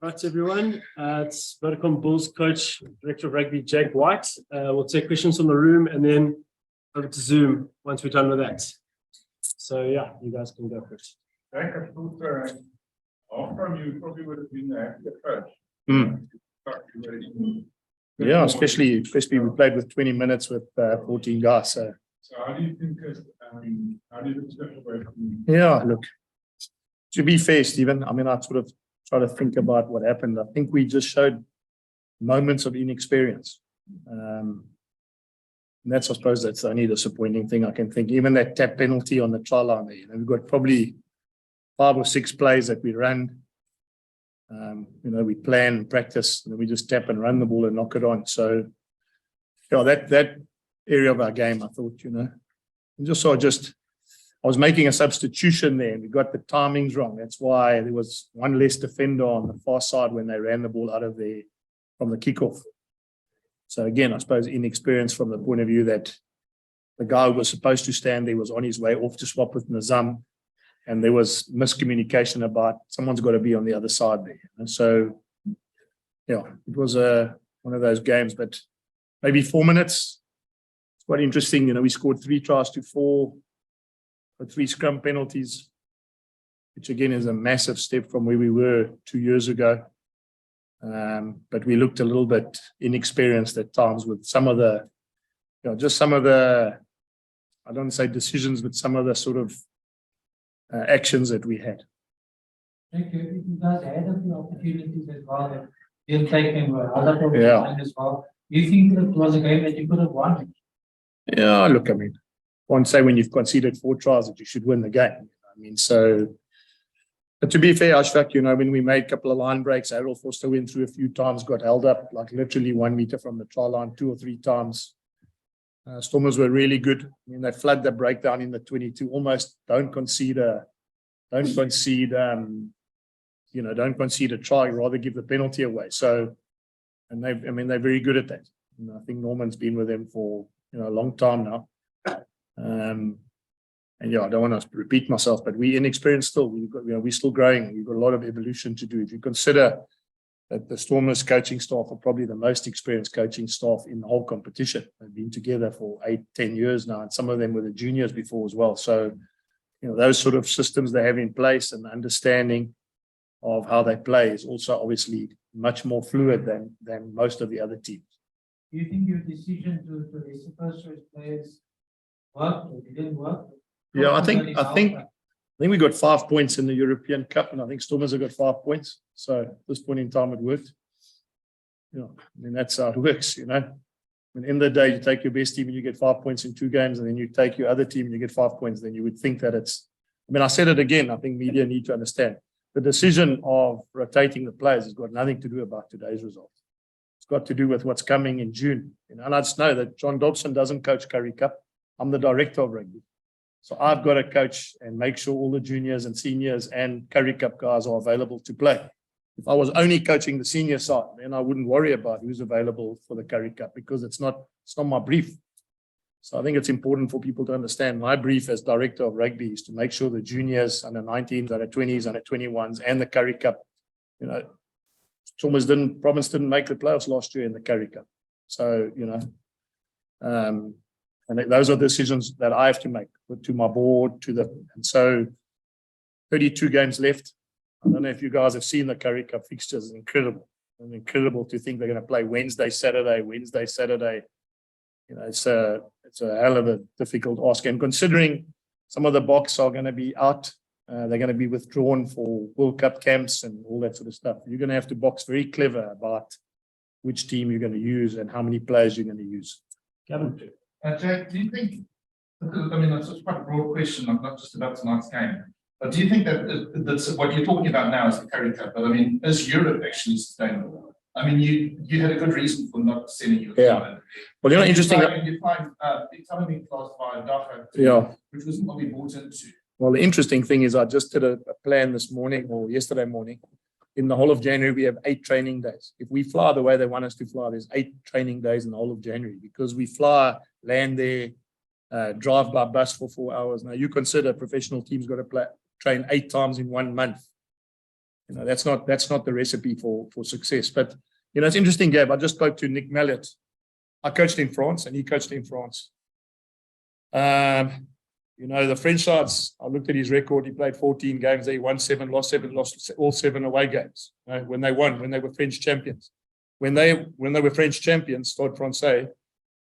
Right, everyone. It's Vodacom Bulls coach, Director of Rugby, Jake White. We'll take questions from the room and then over to Zoom once we're done with that. So, yeah, you guys can go first. Jake, I thought after you probably would have been the coach. Yeah, especially we played with 20 minutes with 14 guys. So how do you think how do you step away from yeah, look, to be fair, Stephen, I mean, I sort of try to think about what happened. I think we just showed moments of inexperience. And that's, I suppose, that's the only disappointing thing I can think. Even that tap penalty on the try line there, we've got probably 5 or 6 plays that we run. We plan and practice, and then we just tap and run the ball and knock it on. So, yeah, that area of our game, I thought, I was making a substitution there, and we got the timings wrong. That's why there was one less defender on the far side when they ran the ball out of there from the kickoff. So again, I suppose inexperience from the point of view that the guy who was supposed to stand there was on his way off to swap with Nizam, and there was miscommunication about someone's got to be on the other side there. And so, yeah, it was one of those games, but maybe 4 minutes. It's quite interesting. We scored 3 tries to 4. 3 scrum penalties, which again is a massive step from where we were 2 years ago. But we looked a little bit inexperienced at times with some of the, I don't want to say decisions, but some of the sort of actions that we had. Thank you. You guys had a few opportunities as well that didn't take them well. As well. Do you think it was a game that you could have won? Yeah, look, I mean, I won't say when you've conceded 4 tries that you should win the game. But to be fair, Ashfaq, when we made a couple of line breaks, Errol Foster went through a few times, got held up, like literally 1 meter from the try line 2 or 3 times. Stormers were really good. They flood the breakdown in the 22, almost don't concede a try, rather give the penalty away. So, and they're very good at that. I think Norman's been with them for a long time now. And yeah, I don't want to repeat myself, but we're inexperienced still. We're still growing. We've got a lot of evolution to do. If you consider that the Stormers coaching staff are probably the most experienced coaching staff in the whole competition. They've been together for 8-10 years now, and some of them were the juniors before as well. So, those sort of systems they have in place and the understanding of how they play is also obviously much more fluid than most of the other teams. Do you think your decision to suppose players worked or didn't work? Yeah, I think we got 5 points in the European Cup, and I think Stormers have got 5 points. So at this point in time, it worked. That's how it works. At the end of the day, you take your best team and you get 5 points in 2 games, and then you take your other team and you get 5 points. Then you would think that it's. I said it again. I think media need to understand the decision of rotating the players has got nothing to do about today's result. It's got to do with what's coming in June. And I just know that John Dobson doesn't coach Currie Cup. I'm the director of rugby. So I've got to coach and make sure all the juniors and seniors and Currie Cup guys are available to play. If I was only coaching the senior side, then I wouldn't worry about who's available for the Currie Cup because it's not my brief. So I think it's important for people to understand my brief as director of rugby is to make sure the juniors, under 19s, under 20s, under 21s, and the Currie Cup, Province didn't make the playoffs last year in the Currie Cup. So, and those are decisions that I have to make to my board, and so 32 games left. I don't know if you guys have seen the Currie Cup fixtures. It's incredible. And incredible to think they're going to play Wednesday, Saturday. It's a hell of a difficult ask. And considering some of the box are going to be out, they're going to be withdrawn for World Cup camps and all that sort of stuff. You're going to have to box very clever about which team you're going to use and how many players you're going to use. Jake, do you think, that's quite a broad question, not just about tonight's game, but do you think that's what you're talking about now is the Currie Cup, but is Europe actually sustainable? You had a good reason for not sending your team. Yeah. Well, interesting. You find some of the class 5 Dhaka, which wasn't what we bought into. Well, the interesting thing is I just did a plan this morning or yesterday morning. In the whole of January, we have 8 training days. If we fly the way they want us to fly, there's 8 training days in the whole of January because we fly, land there, drive by bus for 4 hours. Now, you consider professional teams got to train 8 times in 1 month. You know, that's not the recipe for success. But you know, it's interesting, Gabe. I just spoke to Nick Mallet. I coached in France, and he coached in France. You know, the French sides, I looked at his record. He played 14 games. They won 7, lost all 7 away games. You know, when they were French champions. When they were French champions, Stade Francais,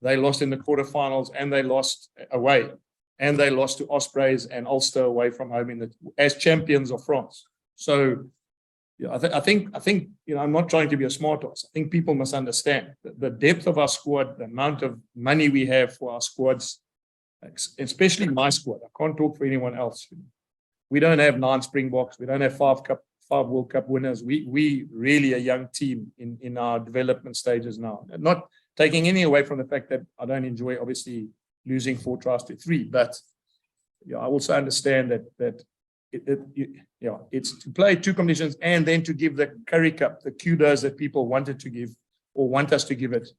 they lost in the quarterfinals, and they lost away, and they lost to Ospreys and Ulster away from home as champions of France. So, yeah, I think you know, I'm not trying to be a smart ass. I think people must understand the depth of our squad, the amount of money we have for our squads, especially my squad. I can't talk for anyone else. We don't have 9 Springboks. We don't have 5 World Cup winners. We really a young team in our development stages now. Not taking any away from the fact that I don't enjoy obviously losing 4 tries to 3, but yeah, I also understand that it's to play 2 competitions and then to give the Currie Cup the kudos that people wanted to give or want us to give it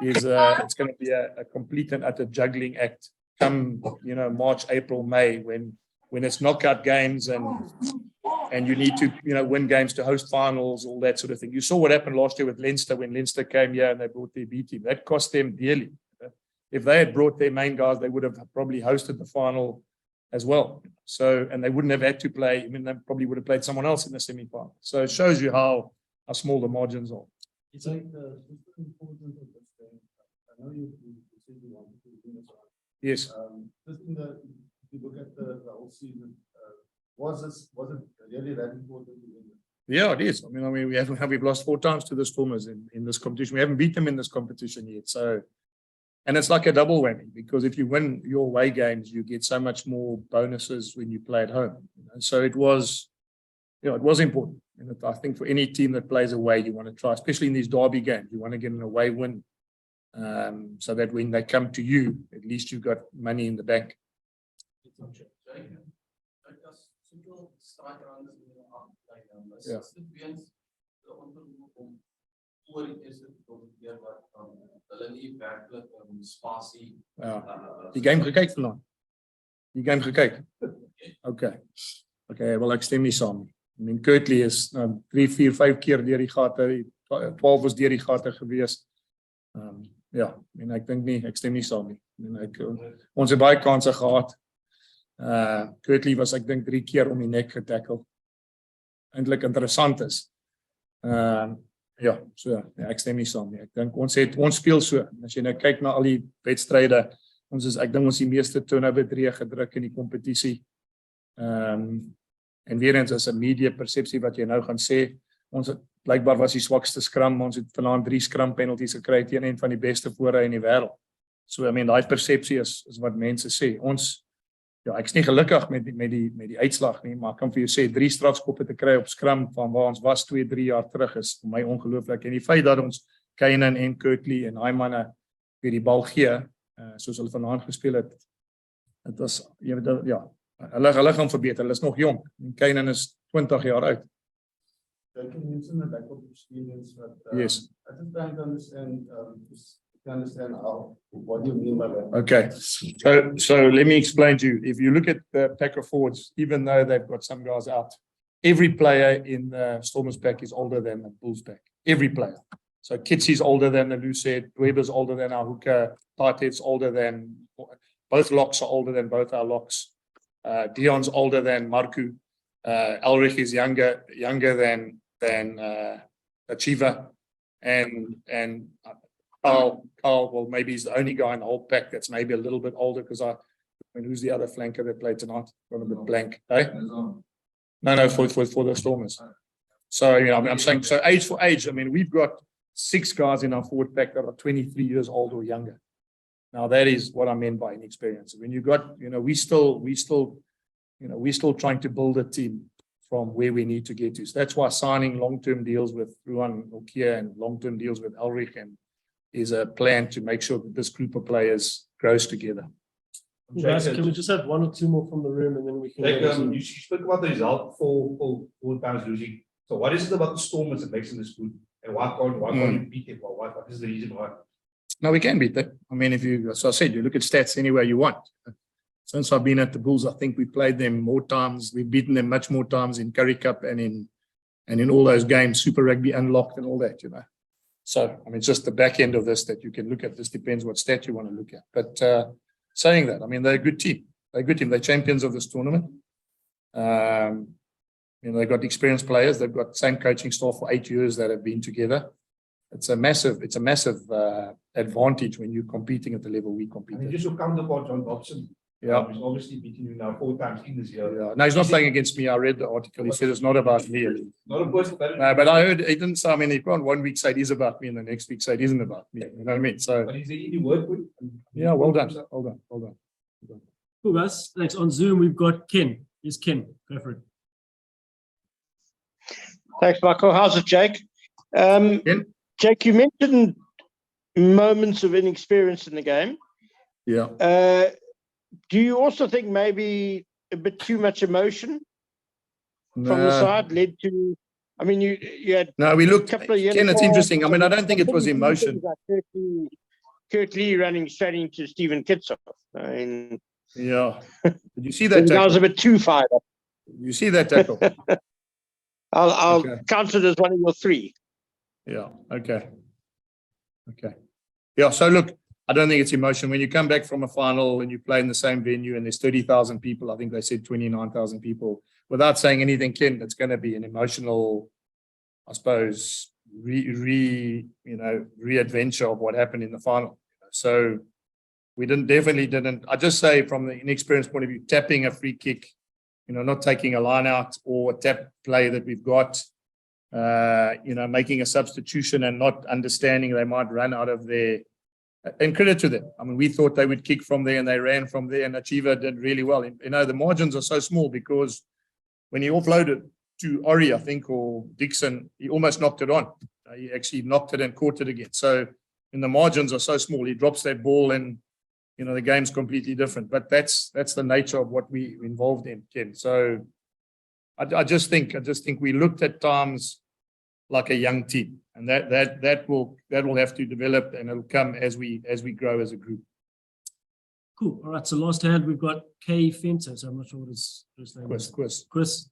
is it's going to be a complete and utter juggling act come, you know, March, April, May, when it's knockout games and you need to, you know, win games to host finals, all that sort of thing. You saw what happened last year with Leinster when Leinster came here and they brought their B team. That cost them dearly. If they had brought their main guys, they would have probably hosted the final as well. So, and they wouldn't have had to play. I mean, they probably would have played someone else in the semi-final. So it shows you how small the margins are. It's like the important of this thing. I know you said you wanted to do this. Yes. Just if you look at the whole season, was it really that important? Yeah, it is. I mean, we've lost 4 times to the Stormers in this competition. We haven't beat them in this competition yet. So, and it's like a double whammy because if you win your away games, you get so much more bonuses when you play at home. You know? So it was, you know, it was important. And I think for any team that plays away, you want to try, especially in these derby games, you want to get an away win, so that when they come to you, at least you've got money in the bank. Ja. Die game gekyk vanaand. Die game gekyk. Okay, wel ek stem nie saam nie. I mean, Currie is 3, 4, 5 keer deur die gate, 12 was deur die gate gewees. Ja, en ek dink nie, ek stem nie saam nie. Ons het baie kanse gehad. Currie was ek dink 3 keer om die nek getackle. Eintlik interessant is. Ja, so ek stem nie saam nie. Ek dink ons speel so. As jy nou kyk na al die wedstryde, ek dink ons die meeste turnover drie gedruk in die kompetisie. En weer eens is 'n media persepsie wat jy nou gaan sê. Ons het blykbaar was die swakste scrum. Ons het vanaand 3 scrum penalties gekry teen een van die beste voorry in die wêreld. So I mean, daai persepsie is wat mense sê. Ons ja, ek's nie gelukkig met die uitslag nie, maar ek kan vir jou sê 3 strafskoppe te kry op scrum van waar ons was 2-3 jaar terug is vir my ongelooflik. En die feit dat ons Kainan en Currie en daai manne weer die bal gee, soos hulle vanaand gespeel het. Dit was jy weet ja, hulle gaan verbeter. Hulle is nog jonk. En Kainan is 20 jaar oud. Like you mentioned the lack of experience, but Yes. I just trying to understand what you mean by that. Okay, so let me explain to you. If you look at the pack of forwards, even though they've got some guys out, every player in the Stormers pack is older than the Bulls pack. Every player. So Kitsy's older than the Lucette, Weber's older than our hooker, Tartet's older than, both locks are older than both our locks. Dion's older than Marku. Elrich is younger than Achieva, and Carl, well, maybe he's the only guy in the whole pack that's maybe a little bit older because who's the other flanker that played tonight? Got a bit blank, eh? No, for the Stormers. So, you know, I'm saying, so age for age, I mean, we've got 6 guys in our forward pack that are 23 years old or younger. Now, that is what I meant by inexperience. When you got, you know, we still trying to build a team from where we need to get to. So that's why signing long-term deals with Ruan Nokia and long-term deals with Elrich is a plan to make sure that this group of players grows together. Guys, can we just have 1 or 2 more from the room and then we can go you spoke about the result for times losing. So what is it about the Stormers that makes them this good? And why can't you beat them? What is the reason why? No, we can beat them. I mean, as I said, you look at stats anywhere you want. Since I've been at the Bulls, I think we played them more times. We've beaten them much more times in Currie Cup and And in all those games, Super Rugby unlocked and all that, you know. So, I mean, it's just the back end of this that you can look at. This depends what stat you want to look at. But saying that, I mean, they're a good team. They're a good team. They're champions of this tournament. You know, they've got experienced players. They've got same coaching staff for 8 years that have been together. It's a massive advantage when you're competing at the level we compete And at. just your counterpart, John Dobson. Yeah. He's obviously beaten you now 4 times in this year. Yeah. No, he's not playing against me. I read the article. He said it's not about me. Not a person, but No, but I heard he didn't say, I mean, he can't 1 week say it is about me and the next week say it isn't about me. You know what I mean? So, he's the easy work with. yeah, well done. Well done. Well done. Cool, guys. Thanks. On Zoom, we've got Ken. Yes, Ken. Go for it. Thanks, Michael. How's it, Jake? Ken? Jake, you mentioned moments of inexperience in the game. Yeah. Do you also think maybe a bit too much emotion from the No. side led to? I mean, you had No, we looked. a couple of years. Ken, it's interesting. I mean, I don't think it was emotion. Like Kurt Lee running straight into Stephen Kitsoff. I mean, Yeah. Did you see that that was a tackle? bit too fired up. You see that tackle? I'll Okay. count it as one of your 3. Yeah. Okay. Okay. Yeah. So look, I don't think it's emotion. When you come back from a final and you play in the same venue and there's 30,000 people, I think they said 29,000 people, without saying anything, Ken, it's going to be an emotional, I suppose, re-adventure of what happened in the final. So we definitely didn't. I just say from the inexperienced point of view, tapping a free kick, you know, not taking a line out or a tap play that we've got, you know, making a substitution and not understanding they might run out of there. And credit to them. I mean, we thought they would kick from there and they ran from there, and Achieva did really well. You know, the margins are so small because when he offloaded to Ori, I think, or Dixon, he almost knocked it on. He actually knocked it and caught it again. So, and the margins are so small. He drops that ball and, you know, the game's completely different. But that's the nature of what we involved in, Ken. So I just think we looked at times like a young team, and that will have to develop, and it'll come as we grow as a group. Cool. All right. So last hand, we've got Kay Fenter. So I'm not sure what his first name is. Chris.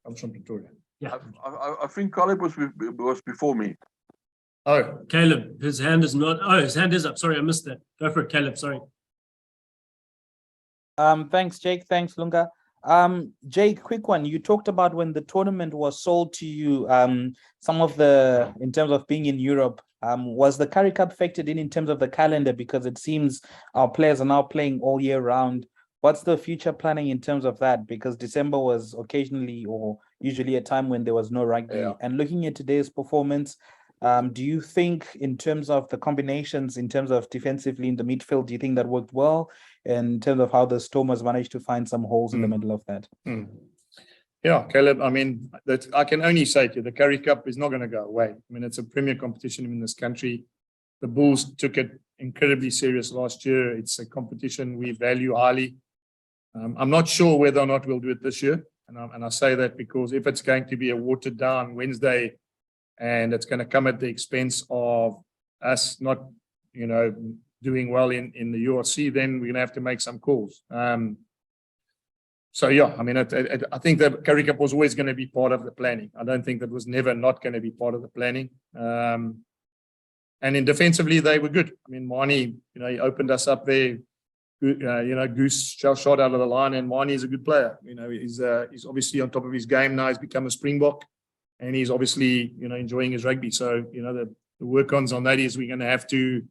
I'm from Pretoria. Yeah. I think Caleb was before me. Oh, Caleb. His hand is not. Oh, his hand is up. Sorry, I missed that. Go for it, Caleb. Sorry. Thanks, Jake. Thanks, Lunga. Jake, quick one. You talked about when the tournament was sold to you, some of the, in terms of being in Europe, was the Currie Cup factored in terms of the calendar? Because it seems our players are now playing all year round. What's the future planning in terms of that? Because December was occasionally or usually a time when there was no rugby. Yeah. And looking at today's performance, do you think in terms of the combinations, in terms of defensively in the midfield, do you think that worked well? In terms of how the Stormers managed to find some holes in the middle of that? Yeah, Caleb, I mean, that I can only say to you, the Currie Cup is not going to go away. I mean, it's a premier competition in this country. The Bulls took it incredibly serious last year. It's a competition we value highly. I'm not sure whether or not we'll do it this year. And I say that because if it's going to be a watered down Wednesday and it's going to come at the expense of us not, you know, doing well in the URC, then we're going to have to make some calls. So, yeah, I mean, I think the Currie Cup was always going to be part of the planning. I don't think that was never not going to be part of the planning. And in defensively, they were good. I mean, Mani, you know, he opened us up there. You know, Goose shot out of the line, and Mani is a good player. You know, he's obviously on top of his game now. He's become a Springbok, and he's obviously, you know, enjoying his rugby. So, you know, the work-ons on that is we're going to have to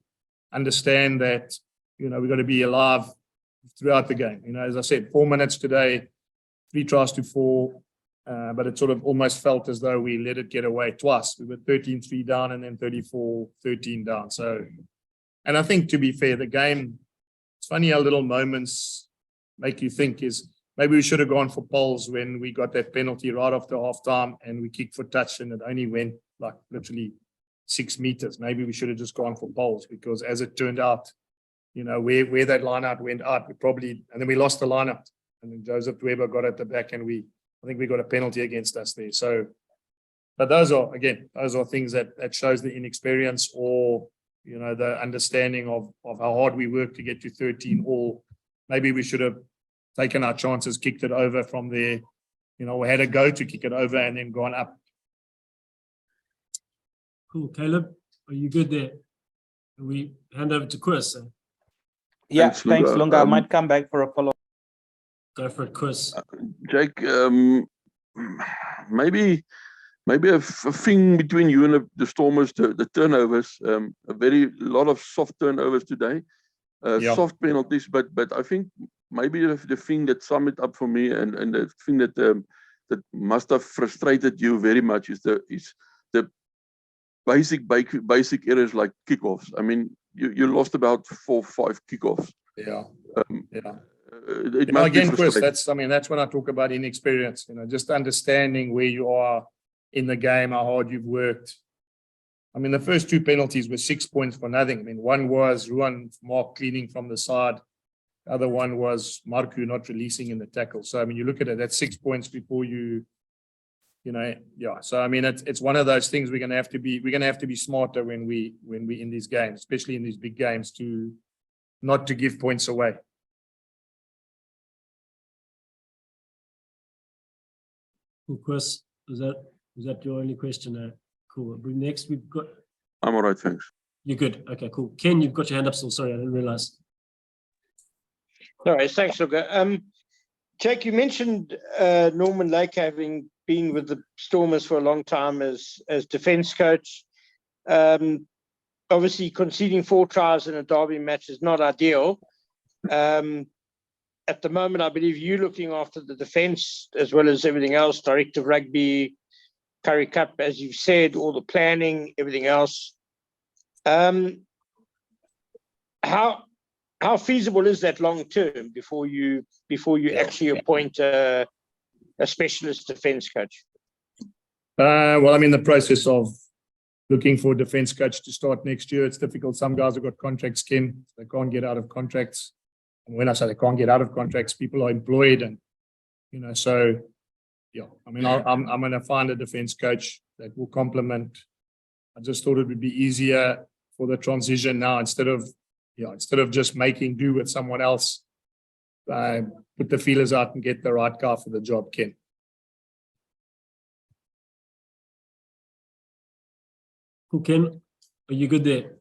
understand that, you know, we've got to be alive throughout the game. You know, as I said, 4 minutes today, 3 tries to 4, but it sort of almost felt as though we let it get away twice. We were 13-3 down and then 34-13 down. So, and I think, to be fair, the game, it's funny how little moments make you think is maybe we should have gone for poles when we got that penalty right after half time and we kicked for touch and it only went like literally 6 meters. Maybe we should have just gone for poles, because as it turned out, you know, where that line out went out, and then we lost the line out, and then Joseph Weber got at the back, and I think we got a penalty against us there. So, but those are things that shows the inexperience, or, you know, the understanding of how hard we work to get to 13, or maybe we should have taken our chances, kicked it over from there, you know, we had a go to kick it over and then gone up Cool. Caleb, are you good there? We hand over to Chris. Yeah, Thanks, thanks, Lunga. Lunga. I might come back for a follow. Go for it, Chris. Jake, maybe a thing between you and the Stormers, the turnovers, a very lot of soft turnovers today, Yeah. soft penalties, but I think maybe the thing that summed it up for me and the thing that that must have frustrated you very much is the basic errors like kickoffs. I mean, you lost about 4 or 5 kickoffs. Yeah. Yeah. It must be Again, Chris, frustrating. that's when I talk about inexperience, just understanding where you are in the game, how hard you've worked. I mean, the first 2 penalties were 6 points for nothing. I mean, one was Ruan Mark cleaning from the side. The other one was Marku not releasing in the tackle. So, I mean, you look at it, that's 6 points before yeah. So, I mean, it's one of those things we're going to have to be smarter when we in these games, especially in these big games, to not to give points away. Cool, Chris. Was that your only question? Cool. Next, we've got. I'm all right, thanks. You're good. Okay, cool. Ken, you've got your hand up still. Sorry, I didn't realize. All right, thanks, Luca. Jake, you mentioned Norman Lake having been with the Stormers for a long time as defence coach. Obviously, conceding 4 tries in a derby match is not ideal. At the moment, I believe you're looking after the defence as well as everything else, director of rugby, Currie Cup, as you've said, all the planning, everything else. How feasible is that long term before you actually appoint a specialist defence coach? Well, I'm in the process of looking for a defence coach to start next year. It's difficult. Some guys have got contracts, Ken. They can't get out of contracts. And when I say they can't get out of contracts, people are employed, and so yeah. I mean, I'm going to find a defence coach that will complement. I just thought it would be easier for the transition now instead of just making do with someone else. Put the feelers out and get the right guy for the job, Ken. Cool, Ken. Are you good there?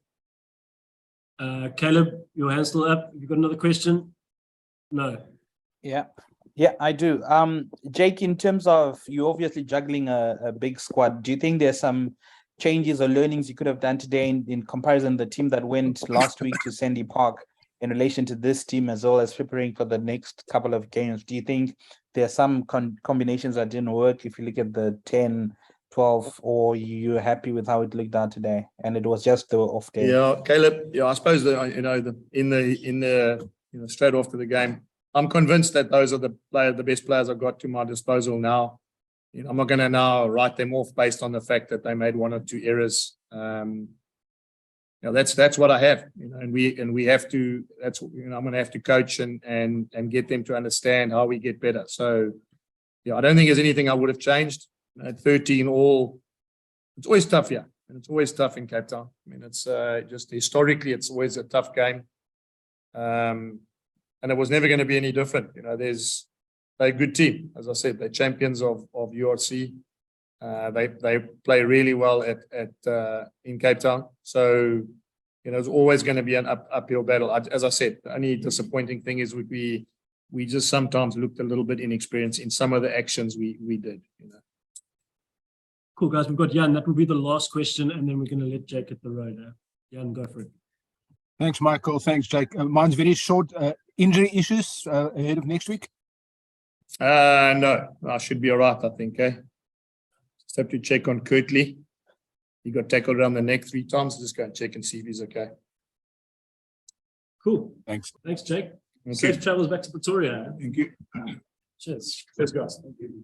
Caleb, your hand's still up. Have you got another question? No. Yeah, I do. Jake, in terms of you obviously juggling a big squad, do you think there's some changes or learnings you could have done today in comparison to the team that went last week to Sandy Park in relation to this team, as well as preparing for the next couple of games? Do you think there are some combinations that didn't work if you look at the 10, 12, or you're happy with how it looked out today and it was just the off day? Yeah, Caleb. Yeah, I suppose straight after the game, I'm convinced that those are the best players I've got to my disposal now. I'm not going to now write them off based on the fact that they made 1 or 2 errors. That's what I have. And we have to. That's I'm going to have to coach and get them to understand how we get better. So yeah, I don't think there's anything I would have changed. At 13 all, it's always tough here, and it's always tough in Cape Town. I mean, it's just historically, it's always a tough game, and it was never going to be any different. They're a good team, as I said. They're champions of URC. They play really well in Cape Town. So it's always going to be an uphill battle. As I said, the only disappointing thing is we just sometimes looked a little bit inexperienced in some of the actions we did. Cool, guys. We've got Jan. That will be the last question, and then we're going to let Jake hit the road. Jan, go for it. Thanks, Michael. Thanks, Jake. Mine's very short. Injury issues ahead of next week? No, I should be all right, I think. Just have to check on Kurtley. He got tackled around the neck 3 times. Just go and check and see if he's okay. Cool. Thanks. Thanks, Jake. Thank Safe you. travels back to Pretoria. Thank you. Cheers. Cheers, guys. Thank you.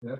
Yeah.